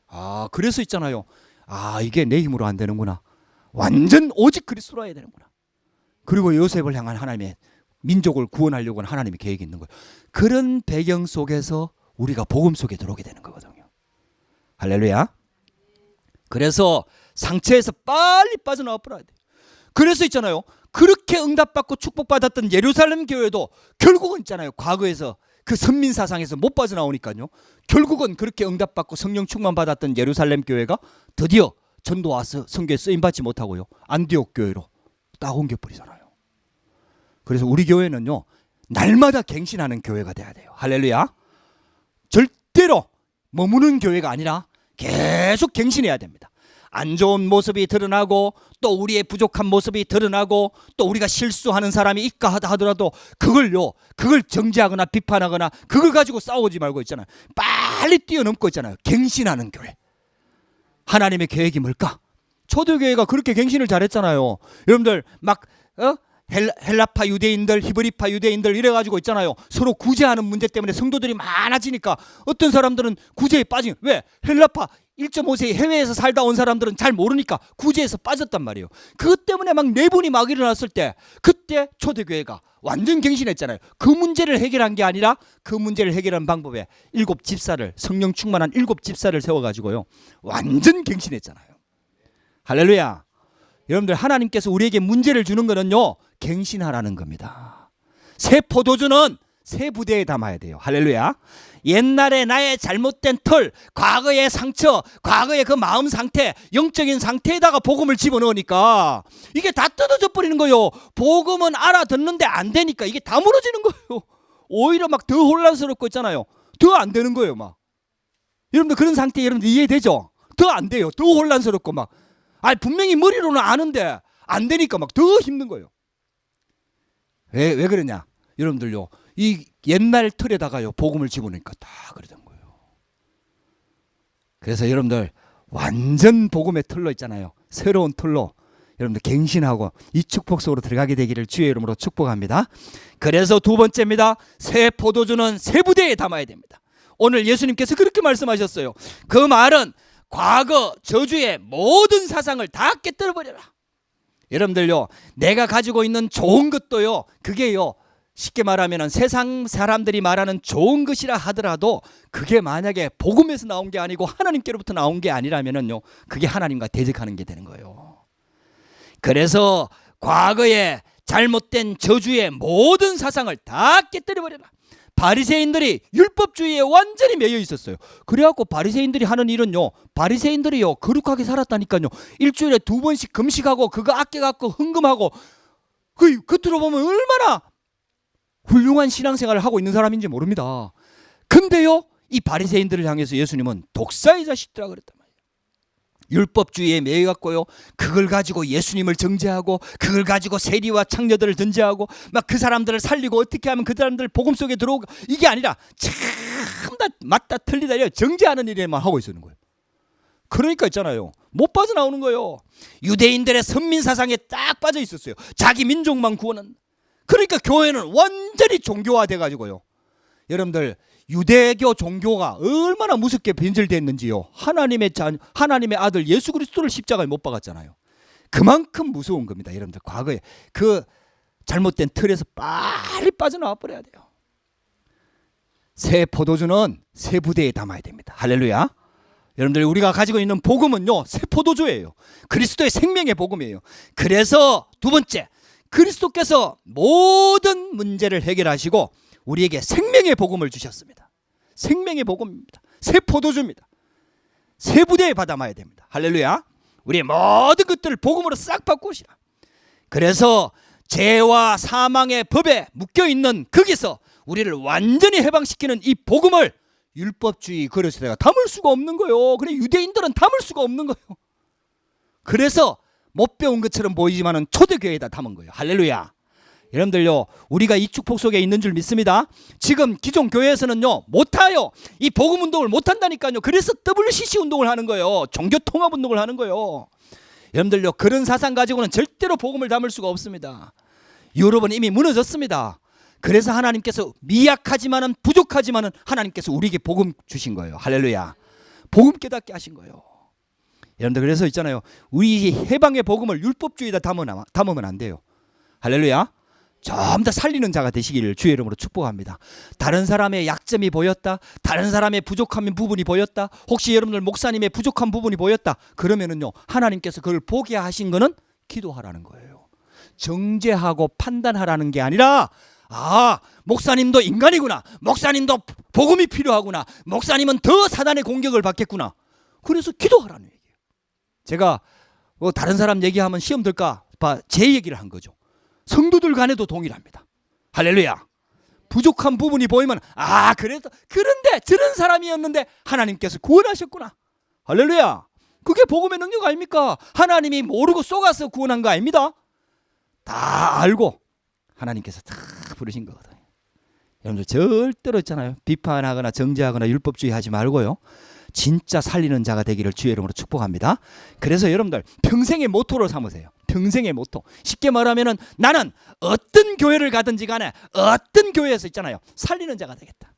아 그래서 있잖아요. 아 이게 내 힘으로 안 되는구나. 완전 오직 그리스도로 해야 되는구나. 그리고 요셉을 향한 하나님의 민족을 구원하려고 하는 하나님의 계획이 있는 거예요. 그런 배경 속에서 우리가 복음 속에 들어오게 되는 거거든요. 할렐루야. 그래서 상처에서 빨리 빠져나와 버려야 돼요. 그래서 있잖아요. 그렇게 응답받고 축복받았던 예루살렘 교회도 결국은 있잖아요. 과거에서 그 선민사상에서 못 빠져나오니까요. 결국은 그렇게 응답받고 성령 충만받았던 예루살렘 교회가 드디어 전도 와서 선교에 쓰임받지 못하고요. 안디옥 교회로 딱 옮겨버리잖아요. 그래서 우리 교회는요. 날마다 갱신하는 교회가 돼야 돼요. 할렐루야. 절대로 머무는 교회가 아니라 계속 갱신해야 됩니다. 안 좋은 모습이 드러나고 또 우리의 부족한 모습이 드러나고 또 우리가 실수하는 사람이 있까 하더라도 그걸 정죄하거나 비판하거나 그걸 가지고 싸우지 말고 있잖아요. 빨리 뛰어넘고 있잖아요. 갱신하는 교회. 하나님의 계획이 뭘까? 초대교회가 그렇게 갱신을 잘했잖아요. 여러분들 막 헬라파 유대인들, 히브리파 유대인들 이래가지고 있잖아요. 서로 구제하는 문제 때문에 성도들이 많아지니까 어떤 사람들은 구제에 빠진, 왜? 헬라파 1.5세 해외에서 살다 온 사람들은 잘 모르니까 구제에서 빠졌단 말이에요. 그것 때문에 막 내분이 막 일어났을 때 그때 초대교회가 완전 갱신했잖아요. 그 문제를 해결한 게 아니라 그 문제를 해결하는 방법에 7집사를, 성령 충만한 7집사를 세워가지고요 완전 갱신했잖아요. 할렐루야. 여러분들 하나님께서 우리에게 문제를 주는 거는요 갱신하라는 겁니다. 새 포도주는 새 부대에 담아야 돼요. 할렐루야. 옛날에 나의 잘못된 털, 과거의 상처, 과거의 그 마음 상태, 영적인 상태에다가 복음을 집어넣으니까 이게 다 뜯어져 버리는 거예요. 복음은 알아듣는데 안 되니까 이게 다 무너지는 거예요. 오히려 막 더 혼란스럽고 있잖아요. 더 안 되는 거예요. 막 여러분들 그런 상태 여러분들 이해되죠? 더 안 돼요. 더 혼란스럽고 막 분명히 머리로는 아는데 안 되니까 막 더 힘든 거예요. 왜 그러냐? 여러분들요. 이 옛날 틀에다가요 복음을 집어넣으니까 다 그러던 거예요. 그래서 여러분들 완전 복음의 틀로 있잖아요. 새로운 틀로 여러분들 갱신하고 이 축복 속으로 들어가게 되기를 주의 이름으로 축복합니다. 그래서 두 번째입니다. 새 포도주는 새 부대에 담아야 됩니다. 오늘 예수님께서 그렇게 말씀하셨어요. 그 말은 과거 저주의 모든 사상을 다 깨뜨려버려라. 여러분들요 내가 가지고 있는 좋은 것도요 그게요 쉽게 말하면 세상 사람들이 말하는 좋은 것이라 하더라도 그게 만약에 복음에서 나온 게 아니고 하나님께로부터 나온 게 아니라면요 그게 하나님과 대적하는 게 되는 거예요. 그래서 과거의 잘못된 저주의 모든 사상을 다 깨뜨려버려라. 바리새인들이 율법주의에 완전히 매여 있었어요. 그래갖고 바리새인들이 하는 일은요 바리새인들이요 거룩하게 살았다니까요. 일주일에 2번씩 금식하고 그거 아껴갖고 헌금하고 그 겉으로 보면 얼마나 훌륭한 신앙생활을 하고 있는 사람인지 모릅니다. 근데요 이 바리새인들을 향해서 예수님은 독사의 자식들아 그랬단 말이에요. 율법주의에 매여갖고요 그걸 가지고 예수님을 정죄하고 그걸 가지고 세리와 창녀들을 던지하고 막 그 사람들을 살리고 어떻게 하면 그 사람들 복음 속에 들어오고 이게 아니라 참 다 맞다 틀리다 정죄하는 일에만 하고 있는 거예요. 그러니까 있잖아요 못 빠져나오는 거예요. 유대인들의 선민사상에 딱 빠져 있었어요. 자기 민족만 구원한. 그러니까 교회는 완전히 종교화돼 가지고요 여러분들 유대교 종교가 얼마나 무섭게 변질됐는지요. 하나님의 아들 예수 그리스도를 십자가에 못 박았잖아요. 그만큼 무서운 겁니다. 여러분들 과거에 그 잘못된 틀에서 빨리 빠져나와 버려야 돼요. 새 포도주는 새 부대에 담아야 됩니다. 할렐루야. 여러분들 우리가 가지고 있는 복음은요 새 포도주예요. 그리스도의 생명의 복음이에요. 그래서 두 번째 그리스도께서 모든 문제를 해결하시고 우리에게 생명의 복음을 주셨습니다. 생명의 복음입니다. 새 포도주입니다. 새 부대에 받아마야 됩니다. 할렐루야. 우리의 모든 것들을 복음으로 싹 바꾸시라. 그래서 죄와 사망의 법에 묶여있는 거기서 우리를 완전히 해방시키는 이 복음을 율법주의 그릇에다가 담을 수가 없는 거예요. 그래 유대인들은 담을 수가 없는 거예요. 그래서 못 배운 것처럼 보이지만은 초대교회에다 담은 거예요. 할렐루야. 여러분들요, 우리가 이 축복 속에 있는 줄 믿습니다. 지금 기존 교회에서는요 못해요. 이 복음 운동을 못한다니까요. 그래서 WCC 운동을 하는 거예요. 종교통합 운동을 하는 거예요. 여러분들요, 그런 사상 가지고는 절대로 복음을 담을 수가 없습니다. 유럽은 이미 무너졌습니다. 그래서 하나님께서 미약하지만은 부족하지만은 하나님께서 우리에게 복음 주신 거예요. 할렐루야. 복음 깨닫게 하신 거예요. 여러분들, 그래서 있잖아요, 우리 해방의 복음을 율법주의에다 담으면 안 돼요. 할렐루야. 좀 더 살리는 자가 되시기를 주의 이름으로 축복합니다. 다른 사람의 약점이 보였다, 다른 사람의 부족한 부분이 보였다, 혹시 여러분들 목사님의 부족한 부분이 보였다, 그러면은요 하나님께서 그걸 보게 하신 거는 기도하라는 거예요. 정죄하고 판단하라는 게 아니라, 아, 목사님도 인간이구나, 목사님도 복음이 필요하구나, 목사님은 더 사단의 공격을 받겠구나, 그래서 기도하라는 얘기예요. 제가 다른 사람 얘기하면 시험 들까 봐 제 얘기를 한 거죠. 성도들 간에도 동일합니다. 할렐루야. 부족한 부분이 보이면, 아, 그런데 저런 사람이었는데 하나님께서 구원하셨구나. 할렐루야. 그게 복음의 능력 아닙니까? 하나님이 모르고 속아서 구원한 거 아닙니다. 다 알고 하나님께서 다 부르신 거거든요. 여러분들 절대로 있잖아요, 비판하거나 정죄하거나 율법주의 하지 말고요, 진짜 살리는 자가 되기를 주의 이름으로 축복합니다. 그래서 여러분들 평생의 모토를 삼으세요. 평생의 모토. 쉽게 말하면은 나는 어떤 교회를 가든지 간에 어떤 교회에서 있잖아요, 살리는 자가 되겠다.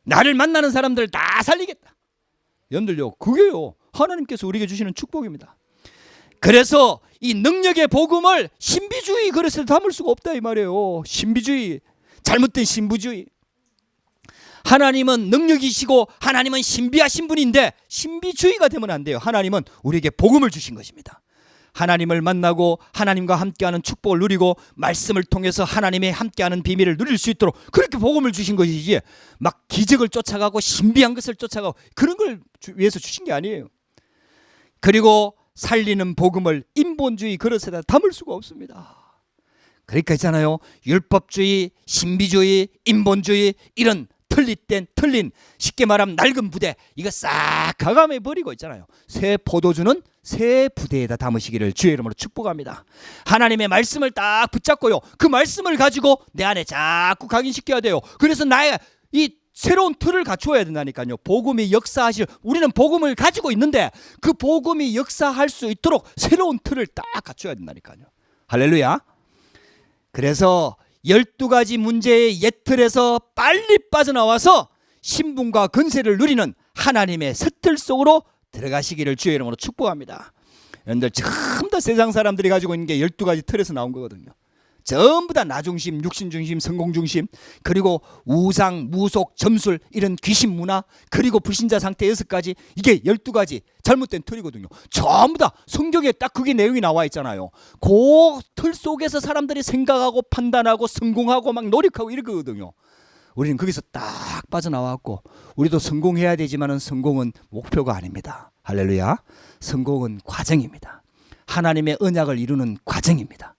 나를 만나는 사람들 다 살리겠다. 여러분들요, 그게요 하나님께서 우리에게 주시는 축복입니다. 그래서 이 능력의 복음을 신비주의 그릇에 담을 수가 없다 이 말이에요. 신비주의, 잘못된 신부주의. 하나님은 능력이시고 하나님은 신비하신 분인데 신비주의가 되면 안 돼요. 하나님은 우리에게 복음을 주신 것입니다. 하나님을 만나고 하나님과 함께하는 축복을 누리고 말씀을 통해서 하나님의 함께하는 비밀을 누릴 수 있도록 그렇게 복음을 주신 것이지, 막 기적을 쫓아가고 신비한 것을 쫓아가고 그런 걸 위해서 주신 게 아니에요. 그리고 살리는 복음을 인본주의 그릇에다 담을 수가 없습니다. 그러니까 있잖아요, 율법주의, 신비주의, 인본주의, 이런 틀린, 쉽게 말하면 낡은 부대, 이거 싹 가감해 버리고 있잖아요, 새 포도주는 새 부대에다 담으시기를 주의 이름으로 축복합니다. 하나님의 말씀을 딱 붙잡고요, 그 말씀을 가지고 내 안에 자꾸 각인시켜야 돼요. 그래서 나의 이 새로운 틀을 갖추어야 된다니까요. 복음이 역사하실, 우리는 복음을 가지고 있는데 그 복음이 역사할 수 있도록 새로운 틀을 딱 갖춰야 된다니까요. 할렐루야. 그래서 12가지 문제의 옛 틀에서 빨리 빠져나와서 신분과 권세를 누리는 하나님의 새 틀 속으로 들어가시기를 주의 이름으로 축복합니다. 여러분들 전부 다 세상 사람들이 가지고 있는 게 12가지 틀에서 나온 거거든요. 전부 다 나중심, 육신중심, 성공중심, 그리고 우상, 무속, 점술, 이런 귀신 문화, 그리고 불신자 상태 6가지, 이게 12가지 잘못된 틀이거든요. 전부 다 성경에 딱 그게 내용이 나와 있잖아요. 그 틀 속에서 사람들이 생각하고 판단하고 성공하고 막 노력하고 이러거든요. 우리는 거기서 딱 빠져나왔고, 우리도 성공해야 되지만은 성공은 목표가 아닙니다. 할렐루야. 성공은 과정입니다. 하나님의 언약을 이루는 과정입니다.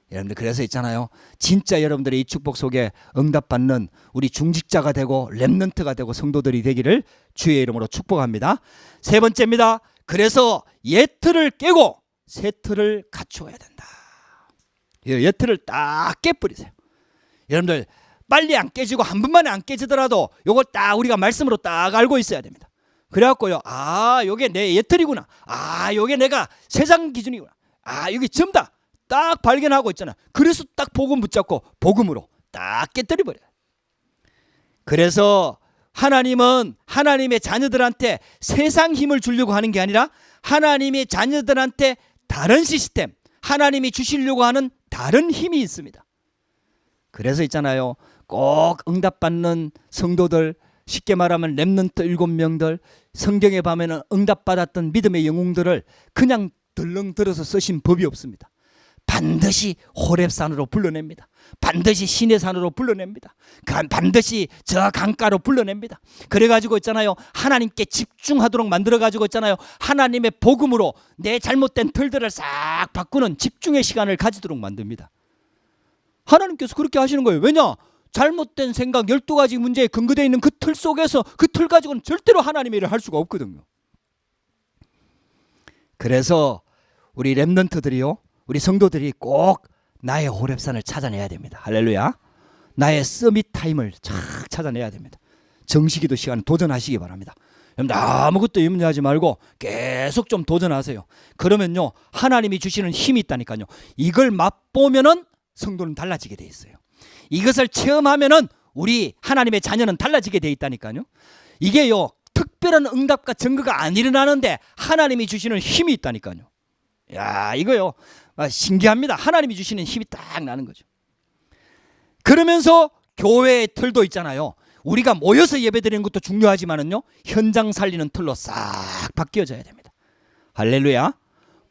여러분들, 그래서 있잖아요, 진짜 여러분들의 이 축복 속에 응답받는 우리 중직자가 되고 렘넌트가 되고 성도들이 되기를 주의 이름으로 축복합니다. 세 번째입니다. 그래서 옛 틀을 깨고 새 틀을 갖추어야 된다. 옛 틀을 딱 깨버리세요. 여러분들 빨리 안 깨지고 한 번만에 안 깨지더라도 요걸 딱 우리가 말씀으로 딱 알고 있어야 됩니다. 그래갖고요, 아, 요게 내 옛 틀이구나, 아, 요게 내가 세상 기준이구나, 아, 여기 전부 다 딱 발견하고 있잖아. 그래서 딱 복음 붙잡고 복음으로 딱 깨뜨려버려요. 그래서 하나님은 하나님의 자녀들한테 세상 힘을 주려고 하는 게 아니라 하나님의 자녀들한테 다른 시스템, 하나님이 주시려고 하는 다른 힘이 있습니다. 그래서 있잖아요, 꼭 응답받는 성도들, 쉽게 말하면 렘넌트 7명들, 성경에 보면은 응답받았던 믿음의 영웅들을 그냥 덜렁 들어서 쓰신 법이 없습니다. 반드시 호렙산으로 불러냅니다. 반드시 시내산으로 불러냅니다. 반드시 저 강가로 불러냅니다. 그래가지고 있잖아요, 하나님께 집중하도록 만들어가지고 있잖아요, 하나님의 복음으로 내 잘못된 틀들을 싹 바꾸는 집중의 시간을 가지도록 만듭니다. 하나님께서 그렇게 하시는 거예요. 왜냐? 잘못된 생각 12가지 문제에 근거되어 있는 그 틀 속에서 그 틀 가지고는 절대로 하나님의 일을 할 수가 없거든요. 그래서 우리 렘넌트들이요, 우리 성도들이 꼭 나의 호렙산을 찾아내야 됩니다. 할렐루야. 나의 서밋 타임을 착 찾아내야 됩니다. 정시기도 시간 도전하시기 바랍니다. 여러분 아무것도 염려하지 말고 계속 좀 도전하세요. 그러면요, 하나님이 주시는 힘이 있다니까요. 이걸 맛보면은 성도는 달라지게 돼 있어요. 이것을 체험하면은 우리 하나님의 자녀는 달라지게 돼 있다니까요. 이게요, 특별한 응답과 증거가 안 일어나는데 하나님이 주시는 힘이 있다니까요. 야, 이거요, 신기합니다. 하나님이 주시는 힘이 딱 나는 거죠. 그러면서 교회의 틀도 있잖아요. 우리가 모여서 예배드리는 것도 중요하지만은요, 현장 살리는 틀로 싹 바뀌어져야 됩니다. 할렐루야.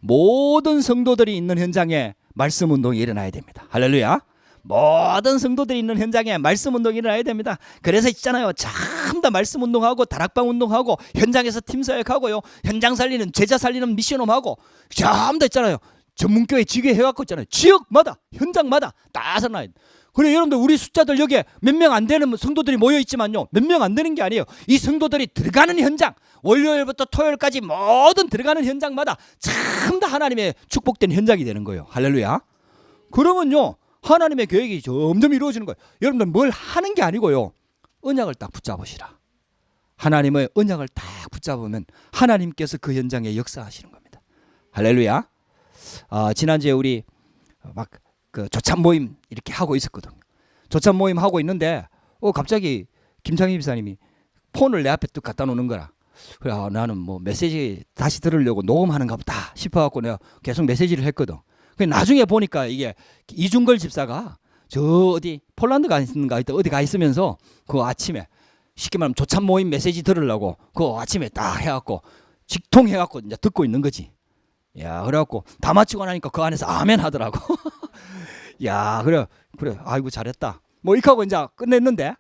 모든 성도들이 있는 현장에 말씀 운동이 일어나야 됩니다. 할렐루야. 모든 성도들이 있는 현장에 말씀 운동이 일어나야 됩니다. 그래서 있잖아요, 전부 다 말씀 운동하고 다락방 운동하고 현장에서 팀사역하고요, 현장 살리는 제자 살리는 미션홈하고 전부 다 있잖아요, 전문교회 지교해갖고 있잖아요. 지역마다 현장마다 다 살아나요. 그래 여러분들, 우리 숫자들 여기에 몇 명 안 되는 성도들이 모여 있지만요, 몇 명 안 되는 게 아니에요. 이 성도들이 들어가는 현장, 월요일부터 토요일까지 모든 들어가는 현장마다 전부 다 하나님의 축복된 현장이 되는 거예요. 할렐루야. 그러면요, 하나님의 계획이 점점 이루어지는 거예요. 여러분들 뭘 하는 게 아니고요, 언약을 딱 붙잡으시라. 하나님의 언약을 딱 붙잡으면 하나님께서 그 현장에 역사하시는 겁니다. 할렐루야. 지난주에 우리 막 그 조찬 모임 이렇게 하고 있었거든요. 조찬 모임 하고 있는데 갑자기 김창희 집사님이 폰을 내 앞에 뚝 갖다 놓는 거라. 그래, 나는 뭐 메시지 다시 들으려고 녹음하는가 보다 싶어갖고 내가 계속 메시지를 했거든. 나중에 보니까 이게 이중걸 집사가 저 어디 폴란드가 있는가 어디 가 있으면서 그 아침에 쉽게 말하면 조찬 모임 메시지 들으려고 그 아침에 딱 해갖고 직통해갖고 이제 듣고 있는 거지. 야, 그래갖고 다 마치고 나니까 그 안에서 아멘 하더라고. 야, 그래, 아이고 잘했다. 뭐 이렇게 하고 이제 끝냈는데,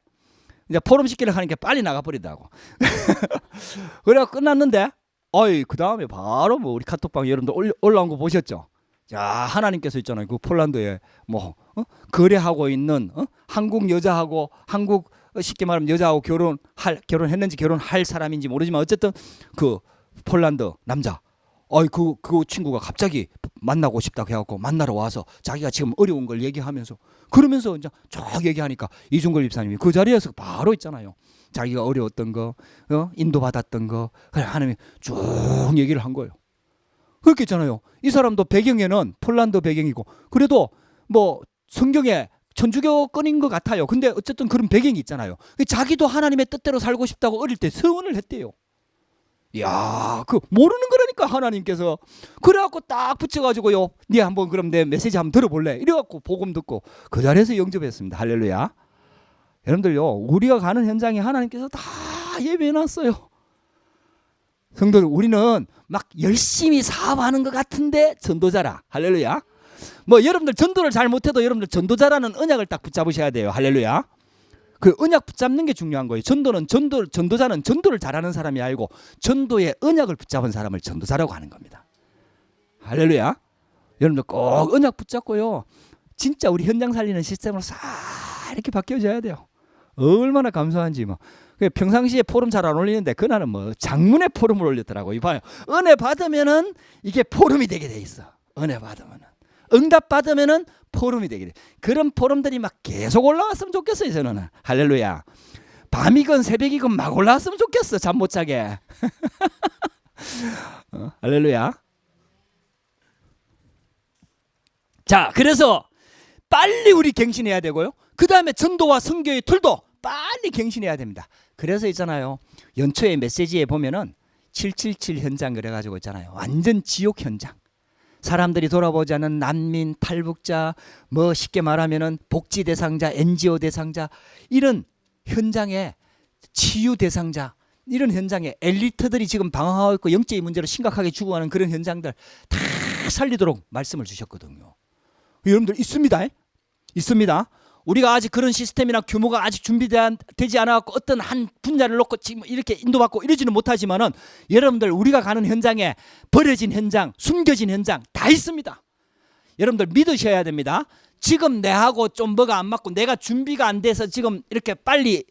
이제 포럼 시키려고 하니까 빨리 나가버리더라고. 그래가 끝났는데, 그 다음에 바로 뭐 우리 카톡방 여러분들 올라온 거 보셨죠? 자, 하나님께서 있잖아요, 그 폴란드에 뭐 거래하고 있는 한국 여자하고 한국 쉽게 말하면 여자하고 결혼했는지 결혼할 사람인지 모르지만 어쨌든 그 폴란드 남자, 그 친구가 갑자기 만나고 싶다고 해갖고 만나러 와서 자기가 지금 어려운 걸 얘기하면서 그러면서 이제 쭉 얘기하니까 이중걸 집사님이 그 자리에서 바로 있잖아요, 자기가 어려웠던 거, 인도받았던 거, 그래 하나님이 쭉 얘기를 한 거예요. 그렇게 있잖아요. 이 사람도 배경에는 폴란드 배경이고 그래도 뭐 성경에 천주교권인 것 같아요. 근데 어쨌든 그런 배경이 있잖아요. 자기도 하나님의 뜻대로 살고 싶다고 어릴 때 서원을 했대요. 야, 그 모르는 거라니까 하나님께서. 그래갖고 딱 붙여가지고요, 네 한번 그럼 내 메시지 한번 들어볼래? 이래갖고 복음 듣고 그 자리에서 영접했습니다. 할렐루야. 여러분들요, 우리가 가는 현장에 하나님께서 다 예배해놨어요. 성도들, 우리는 막 열심히 사업하는 것 같은데 전도자라. 할렐루야. 뭐 여러분들 전도를 잘 못해도 여러분들 전도자라는 언약을 딱 붙잡으셔야 돼요. 할렐루야. 그 언약 붙잡는 게 중요한 거예요. 전도자는 전도를 잘하는 사람이 아니고 전도의 언약을 붙잡은 사람을 전도자라고 하는 겁니다. 할렐루야. 여러분들 꼭 언약 붙잡고요, 진짜 우리 현장 살리는 시스템으로 싹 이렇게 바뀌어져야 돼요. 얼마나 감사한지. 뭐 평상시에 포럼 잘 안 올리는데 그날은 뭐 장문의 포럼을 올렸더라고. 이봐요, 은혜 받으면은 이게 포럼이 되게 돼 있어. 은혜 받으면은, 응답 받으면은 포럼이 되게 돼. 그런 포럼들이 막 계속 올라왔으면 좋겠어요. 저는 할렐루야. 밤이건 새벽이건 막 올라왔으면 좋겠어, 잠 못 자게. 할렐루야. 자, 그래서 빨리 우리 갱신해야 되고요, 그 다음에 전도와 선교의 틀도 빨리 갱신해야 됩니다. 그래서 있잖아요, 연초에 메시지에 보면은 777 현장 그래가지고 있잖아요, 완전 지옥 현장. 사람들이 돌아보지 않은 난민, 탈북자, 뭐 쉽게 말하면은 복지 대상자, NGO 대상자, 이런 현장에 치유 대상자, 이런 현장에 엘리트들이 지금 방황하고 있고 영적인 문제로 심각하게 죽어가는 그런 현장들 다 살리도록 말씀을 주셨거든요. 여러분들 있습니다. 있습니다. 우리가 아직 그런 시스템이나 규모가 아직 준비되지 않아갖고 어떤 한 분야를 놓고 지금 이렇게 인도받고 이러지는 못하지만은 여러분들 우리가 가는 현장에 버려진 현장, 숨겨진 현장 다 있습니다. 여러분들 믿으셔야 됩니다. 지금 내하고 좀 뭐가 안 맞고 내가 준비가 안 돼서 지금 이렇게 빨리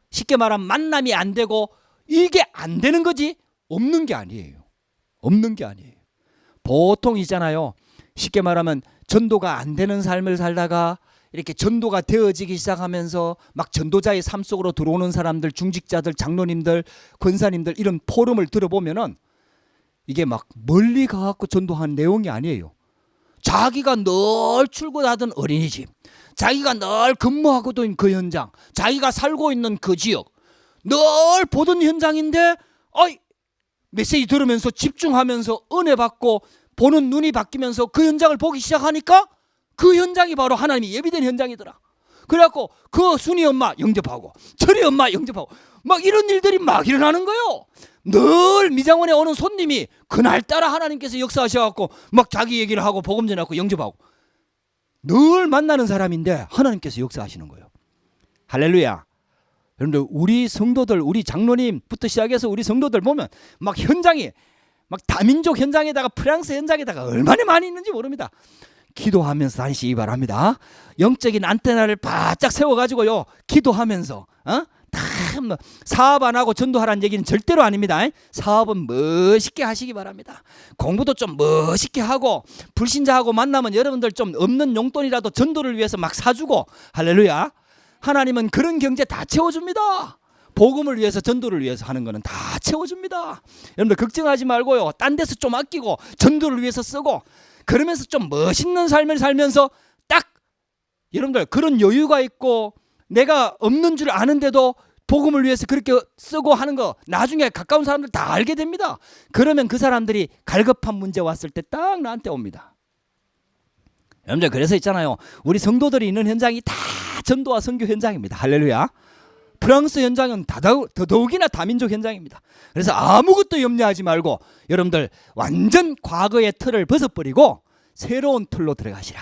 쉽게 말하면 만남이 안 되고 이게 안 되는 거지 없는 게 아니에요. 없는 게 아니에요. 보통 있잖아요. 쉽게 말하면 전도가 안 되는 삶을 살다가 이렇게 전도가 되어지기 시작하면서 막 전도자의 삶 속으로 들어오는 사람들, 중직자들, 장로님들, 권사님들 이런 포럼을 들어보면은 이게 막 멀리 가갖고 전도한 내용이 아니에요. 자기가 늘 출근하던 어린이집, 자기가 늘 근무하고도 그 현장, 자기가 살고 있는 그 지역, 늘 보던 현장인데 메시지 들으면서 집중하면서 은혜 받고 보는 눈이 바뀌면서 그 현장을 보기 시작하니까 그 현장이 바로 하나님이 예비된 현장이더라. 그래갖고 그 순이 엄마 영접하고 철이 엄마 영접하고 막 이런 일들이 막 일어나는 거예요. 늘 미장원에 오는 손님이 그날따라 하나님께서 역사하셔갖고 막 자기 얘기를 하고 복음 전하고 영접하고 늘 만나는 사람인데 하나님께서 역사하시는 거예요. 할렐루야. 여러분들 우리 성도들 우리 장로님부터 시작해서 우리 성도들 보면 막 현장이 막 다민족 현장에다가 프랑스 현장에다가 얼마나 많이 있는지 모릅니다. 기도하면서 다니시기 바랍니다. 영적인 안테나를 바짝 세워가지고요 기도하면서 사업 안 하고 전도하라는 얘기는 절대로 아닙니다. 사업은 멋있게 하시기 바랍니다. 공부도 좀 멋있게 하고 불신자하고 만나면 여러분들 좀 없는 용돈이라도 전도를 위해서 막 사주고 할렐루야. 하나님은 그런 경제 다 채워줍니다. 복음을 위해서 전도를 위해서 하는 거는 다 채워줍니다. 여러분들 걱정하지 말고요. 딴 데서 좀 아끼고 전도를 위해서 쓰고 그러면서 좀 멋있는 삶을 살면서 딱 여러분들 그런 여유가 있고 내가 없는 줄 아는데도 복음을 위해서 그렇게 쓰고 하는 거 나중에 가까운 사람들 다 알게 됩니다. 그러면 그 사람들이 갈급한 문제 왔을 때 딱 나한테 옵니다. 여러분들 그래서 있잖아요. 우리 성도들이 있는 현장이 다 전도와 선교 현장입니다. 할렐루야. 프랑스 현장은 더더욱이나 다민족 현장입니다. 그래서 아무것도 염려하지 말고 여러분들 완전 과거의 틀을 벗어버리고 새로운 틀로 들어가시라.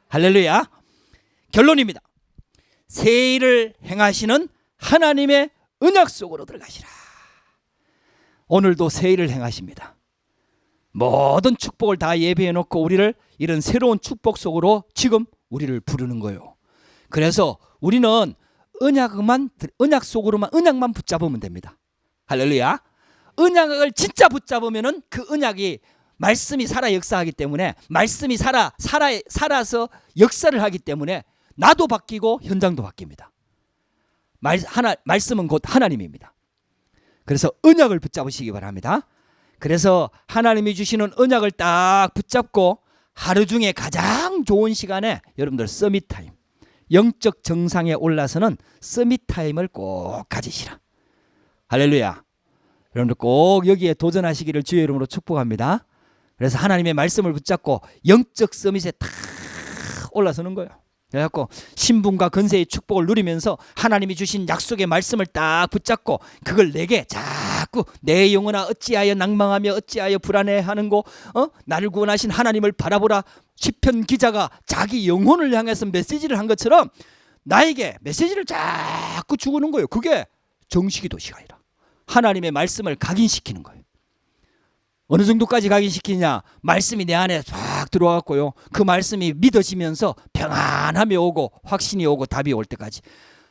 할렐루야. 결론입니다. 새 일을 행하시는 하나님의 언약 속으로 들어가시라. 오늘도 새 일을 행하십니다. 모든 축복을 다 예배해 놓고 우리를 이런 새로운 축복 속으로 지금 우리를 부르는 거예요. 그래서 우리는 언약 속으로만 언약만 붙잡으면 됩니다. 할렐루야. 언약을 진짜 붙잡으면은 그 언약이 말씀이 살아 역사하기 때문에 말씀이 살아서 역사를 하기 때문에 나도 바뀌고 현장도 바뀝니다. 말씀은 곧 하나님입니다. 그래서 언약을 붙잡으시기 바랍니다. 그래서 하나님이 주시는 언약을 딱 붙잡고 하루 중에 가장 좋은 시간에 여러분들 서밋 타임, 영적 정상에 올라서는 서밋 타임을 꼭 가지시라. 할렐루야. 여러분들 꼭 여기에 도전하시기를 주의 이름으로 축복합니다. 그래서 하나님의 말씀을 붙잡고 영적 서밋에 탁 올라서는 거예요. 그래갖고 신분과 건세의 축복을 누리면서 하나님이 주신 약속의 말씀을 딱 붙잡고 그걸 내게 자꾸 내 영혼아 어찌하여 낭망하며 어찌하여 불안해하는고 나를 구원하신 하나님을 바라보라. 시편 기자가 자기 영혼을 향해서 메시지를 한 것처럼 나에게 메시지를 자꾸 주고는 거예요. 그게 정식기도 시간이라. 하나님의 말씀을 각인시키는 거예요. 어느 정도까지 각인시키냐? 말씀이 내 안에 쫙 들어왔고요. 그 말씀이 믿어지면서 평안함이 오고 확신이 오고 답이 올 때까지.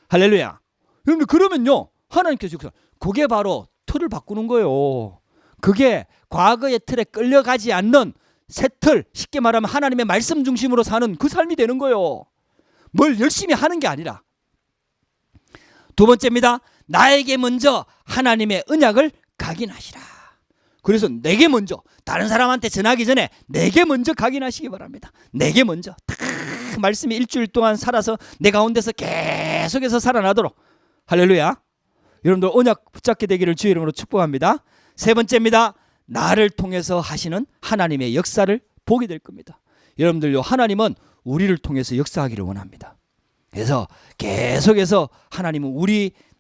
할렐루야. 여러분들 그러면요. 하나님께서 그게 바로 틀을 바꾸는 거예요. 그게 과거의 틀에 끌려가지 않는 새 틀, 쉽게 말하면 하나님의 말씀 중심으로 사는 그 삶이 되는 거예요. 뭘 열심히 하는 게 아니라. 두 번째입니다. 나에게 먼저 하나님의 언약을 각인하시라. 그래서 내게 먼저 다른 사람한테 전하기 전에 내게 먼저 각인하시기 바랍니다. 내게 먼저 딱 말씀이 일주일 동안 살아서 내 가운데서 계속해서 살아나도록. 할렐루야. 여러분들 언약 붙잡게 되기를 주의 이름으로 축복합니다. 세 번째입니다. 나를 통해서 하시는 하나님의 역사를 보게 될 겁니다. 여러분들요, 하나님은 우리를 통해서 역사하기를 원합니다. 그래서 계속해서 하나님은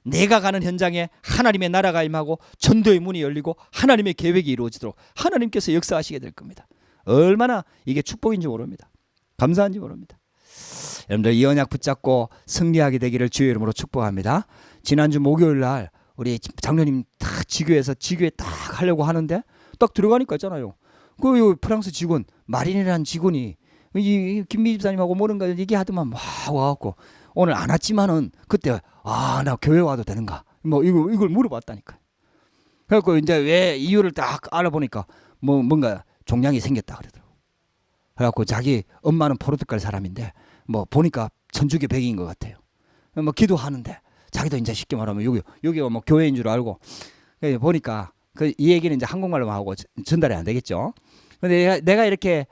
내가 가는 현장에 하나님의 나라가 임하고 전도의 문이 열리고 하나님의 계획이 이루어지도록 하나님께서 역사하시게 될 겁니다. 얼마나 이게 축복인지 모릅니다. 감사한지 모릅니다. 여러분들 이 언약 붙잡고 승리하게 되기를 주의 이름으로 축복합니다. 지난주 목요일 날 우리 장로님 딱 지교에서 지교에 딱 하려고 하는데 딱 들어가니까 있잖아요. 그 프랑스 직원 마린이라는 직원이 이 김미 집사님하고 모른가 얘기하더만 막 와갖고 오늘 안 왔지만은 그때 나 교회 와도 되는가 뭐 이걸 물어봤다니까. 그래갖고 이제 왜 이유를 딱 알아보니까 뭔가 종양이 생겼다 그러더라고. 그래갖고 자기 엄마는 포르투갈 사람인데 뭐 보니까 천주교 백인 것 같아요. 뭐 기도하는데 자기도 이제 쉽게 말하면 여기가 뭐 교회인 줄 알고 보니까 이 얘기는 이제 한국말로만 하고 전달이 안 되겠죠. 근데 내가 이렇게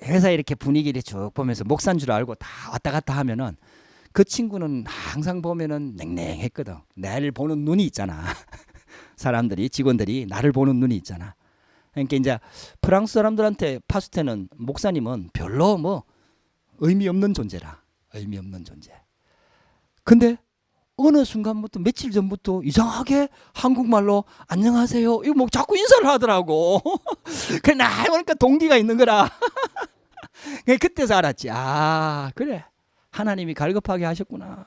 회사 이렇게 분위기를 쭉 보면서 목사인 줄 알고 다 왔다 갔다 하면은 그 친구는 항상 보면은 냉랭했거든. 나를 보는 눈이 있잖아. 사람들이 직원들이 나를 보는 눈이 있잖아. 그러니까 이제 프랑스 사람들한테 파스텔은 목사님은 별로 뭐 의미 없는 존재라. 의미 없는 존재. 근데 어느 순간부터 며칠 전부터 이상하게 한국말로 안녕하세요. 이거 뭐 자꾸 인사를 하더라고. 그래 나 보니까 동기가 있는 거라. 그때서 알았지. 그래 하나님이 갈급하게 하셨구나.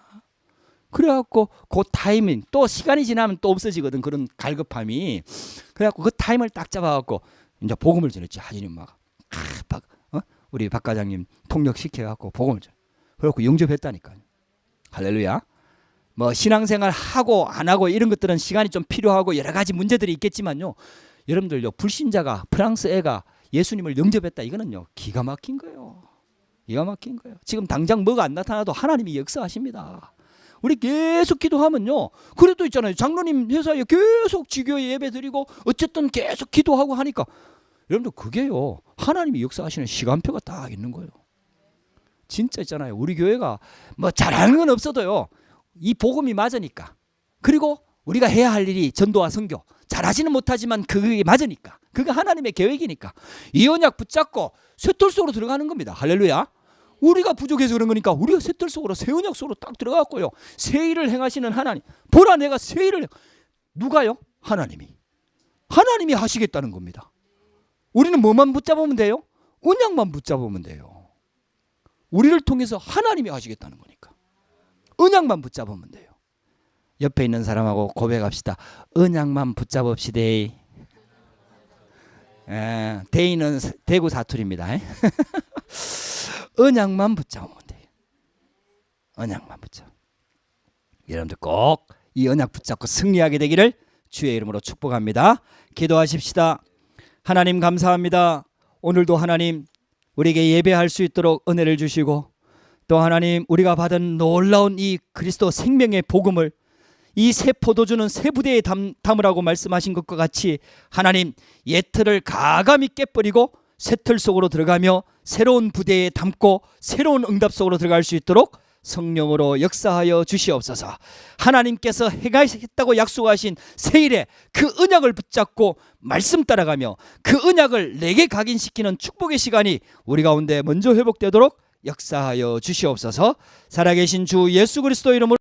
그래갖고 그 타이밍 또 시간이 지나면 또 없어지거든 그런 갈급함이. 그래갖고 그 타임을 딱 잡아갖고 이제 복음을 전했지. 하진이 엄마가 우리 박 과장님 통역시켜갖고 복음을 전. 그래갖고 영접했다니까요. 할렐루야. 뭐 신앙생활 하고 안 하고 이런 것들은 시간이 좀 필요하고 여러 가지 문제들이 있겠지만요. 여러분들요 불신자가 프랑스 애가 예수님을 영접했다 이거는요 기가 막힌 거예요. 기가 막힌 거예요. 지금 당장 뭐가 안 나타나도 하나님이 역사하십니다. 우리 계속 기도하면요. 그래도 있잖아요. 장로님 회사에 계속 지교회 예배 드리고 어쨌든 계속 기도하고 하니까 여러분들 그게요. 하나님이 역사하시는 시간표가 딱 있는 거예요. 진짜 있잖아요. 우리 교회가 뭐 잘하는 건 없어도요. 이 복음이 맞으니까. 그리고 우리가 해야 할 일이 전도와 선교. 잘하지는 못하지만 그게 맞으니까. 그게 하나님의 계획이니까. 이 언약 붙잡고 쇠털 속으로 들어가는 겁니다. 할렐루야. 우리가 부족해서 그런 거니까 우리가 쇠털 속으로 새 언약 속으로 딱 들어갔고요. 새 일을 행하시는 하나님. 보라 내가 새 일을 누가요? 하나님이. 하나님이 하시겠다는 겁니다. 우리는 뭐만 붙잡으면 돼요? 언약만 붙잡으면 돼요. 우리를 통해서 하나님이 하시겠다는 거니까. 언약만 붙잡으면 돼요. 옆에 있는 사람하고 고백합시다. 언약만 붙잡읍시다. 대인은 대구 사투리입니다. 언약만 붙잡으면 돼요. 언약만 붙잡. 여러분들 꼭 이 언약 붙잡고 승리하게 되기를 주의 이름으로 축복합니다. 기도하십시다. 하나님 감사합니다. 오늘도 하나님 우리에게 예배할 수 있도록 은혜를 주시고 또 하나님 우리가 받은 놀라운 이 그리스도 생명의 복음을 이 새 포도주는 새 부대에 담으라고 말씀하신 것과 같이 하나님 옛 틀을 가감히 깨버리고 새 틀 속으로 들어가며 새로운 부대에 담고 새로운 응답 속으로 들어갈 수 있도록 성령으로 역사하여 주시옵소서. 하나님께서 행하겠다고 약속하신 새 일에 그 언약을 붙잡고 말씀 따라가며 그 언약을 내게 각인시키는 축복의 시간이 우리 가운데 먼저 회복되도록 역사하여 주시옵소서. 살아계신 주 예수 그리스도 이름으로